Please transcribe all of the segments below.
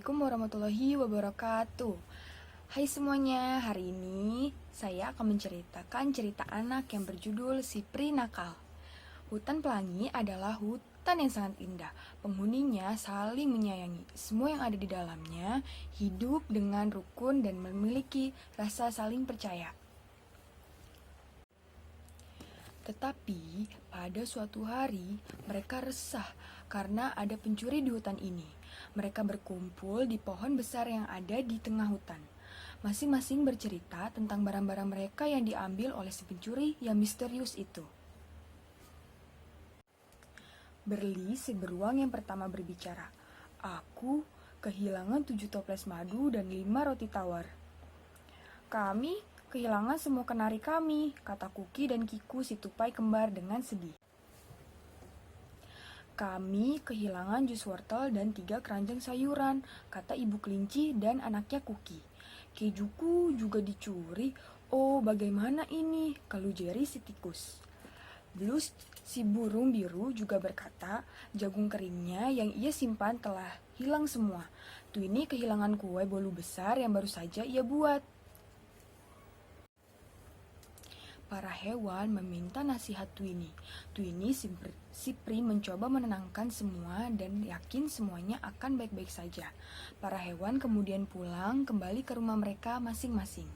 Assalamualaikum warahmatullahi wabarakatuh. Hai semuanya, hari ini saya akan menceritakan cerita anak yang berjudul Si Pri Nakal. Hutan Pelangi adalah hutan yang sangat indah. Penghuninya saling menyayangi. Semua yang ada di dalamnya hidup dengan rukun dan memiliki rasa saling percaya. Tetapi pada suatu hari mereka resah karena ada pencuri di hutan ini. Mereka berkumpul di pohon besar yang ada di tengah hutan. Masing-masing bercerita tentang barang-barang mereka yang diambil oleh si pencuri yang misterius itu. Berli, si beruang yang pertama berbicara. Aku kehilangan 7 toples madu dan 5 roti tawar. Kami kehilangan semua kenari kami, kata Kuki dan Kiku si tupai kembar dengan sedih. Kami kehilangan jus wortel dan 3 keranjang sayuran, kata ibu kelinci dan anaknya Kuki. Kejuku juga dicuri. Oh, bagaimana ini? Keluh Jerry si tikus. Blues si burung biru juga berkata, jagung keringnya yang ia simpan telah hilang semua. Twinnie kehilangan kue bolu besar yang baru saja ia buat. Para hewan meminta nasihat Twinnie. Twinnie si Pri mencoba menenangkan semua dan yakin semuanya akan baik-baik saja. Para hewan kemudian pulang kembali ke rumah mereka masing-masing.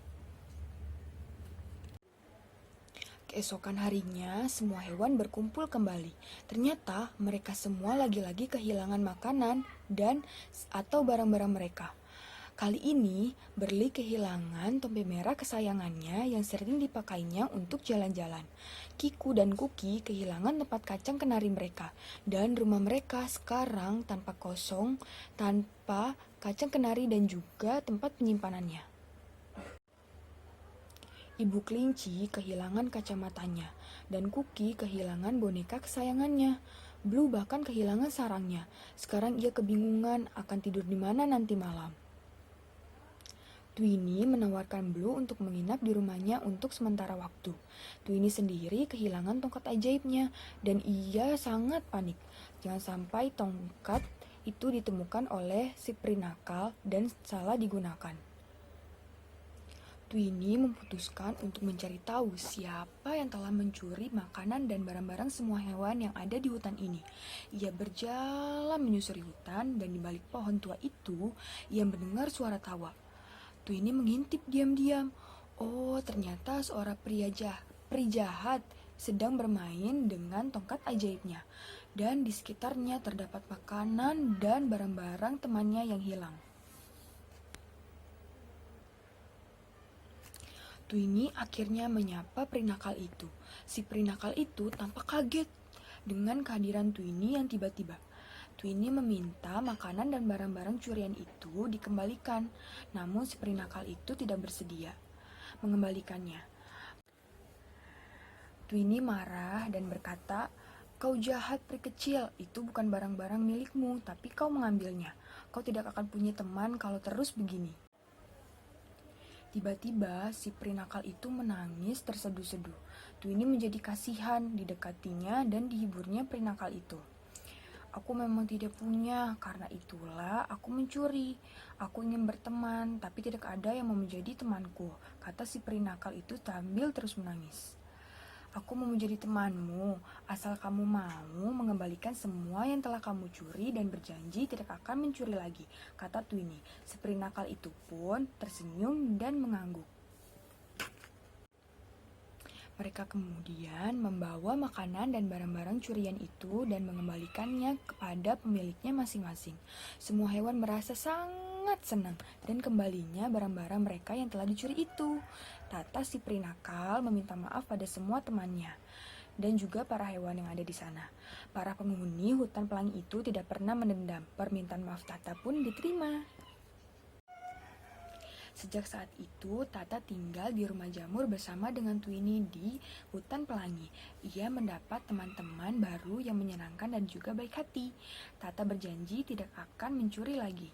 Keesokan harinya, semua hewan berkumpul kembali. Ternyata mereka semua lagi-lagi kehilangan makanan dan atau barang-barang mereka. Kali ini, Berli kehilangan topi merah kesayangannya yang sering dipakainya untuk jalan-jalan. Kiku dan Kuki kehilangan tempat kacang kenari mereka, dan rumah mereka sekarang tanpa kacang kenari dan juga tempat penyimpanannya. Ibu kelinci kehilangan kacamatanya, dan Kuki kehilangan boneka kesayangannya. Blue bahkan kehilangan sarangnya. Sekarang ia kebingungan akan tidur di mana nanti malam. Twinnie menawarkan Blue untuk menginap di rumahnya untuk sementara waktu. Twinnie sendiri kehilangan tongkat ajaibnya dan ia sangat panik. Jangan sampai tongkat itu ditemukan oleh si Pri Nakal dan salah digunakan. Twinnie memutuskan untuk mencari tahu siapa yang telah mencuri makanan dan barang-barang semua hewan yang ada di hutan ini. Ia berjalan menyusuri hutan dan di balik pohon tua itu ia mendengar suara tawa. Twinnie mengintip diam-diam. Oh, ternyata seorang pri jahat sedang bermain dengan tongkat ajaibnya. Dan di sekitarnya terdapat makanan dan barang-barang temannya yang hilang. Twinnie akhirnya menyapa pri nakal itu. Si pri nakal itu tampak kaget dengan kehadiran Twinnie yang tiba-tiba. Twinnie meminta makanan dan barang-barang curian itu dikembalikan, namun si pri nakal itu tidak bersedia mengembalikannya. Twinnie marah dan berkata, kau jahat pri kecil, itu bukan barang-barang milikmu, tapi kau mengambilnya. Kau tidak akan punya teman kalau terus begini. Tiba-tiba si pri nakal itu menangis terseduh-seduh. Twinnie menjadi kasihan, didekatinya dan dihiburnya pri nakal itu. Aku memang tidak punya, karena itulah aku mencuri. Aku ingin berteman, tapi tidak ada yang mau menjadi temanku, kata si pri nakal itu sambil terus menangis. Aku mau menjadi temanmu, asal kamu mau mengembalikan semua yang telah kamu curi dan berjanji tidak akan mencuri lagi, kata Twinnie. Si pri nakal itu pun tersenyum dan mengangguk. Mereka kemudian membawa makanan dan barang-barang curian itu dan mengembalikannya kepada pemiliknya masing-masing. Semua hewan merasa sangat senang dan kembalinya barang-barang mereka yang telah dicuri itu. Tata si pri nakal meminta maaf pada semua temannya dan juga para hewan yang ada di sana. Para penghuni hutan pelangi itu tidak pernah menendam. Permintaan maaf Tata pun diterima. Sejak saat itu, Tata tinggal di rumah jamur bersama dengan Twinnie di hutan pelangi. Ia mendapat teman-teman baru yang menyenangkan dan juga baik hati. Tata berjanji tidak akan mencuri lagi.